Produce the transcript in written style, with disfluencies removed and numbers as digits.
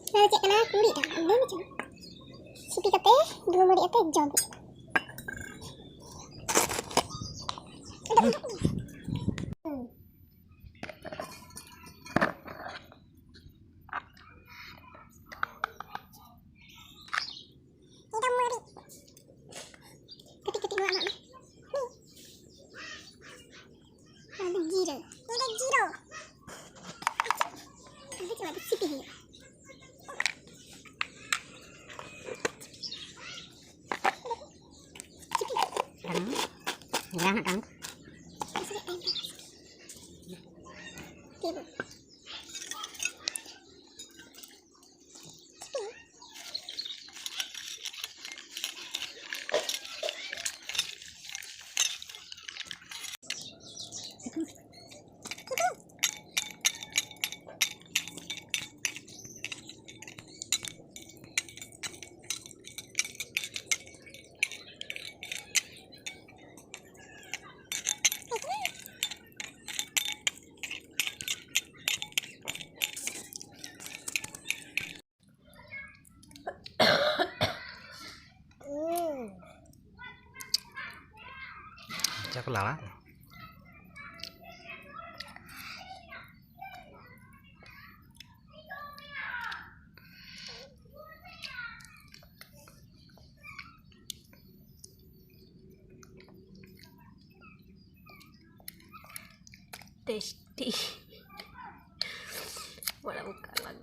Nah, cek kena kulit dah. Udah macam. Sipi kate, dua mari ate jam. Jangan kan? Chắc là tasty. Wala buka lang.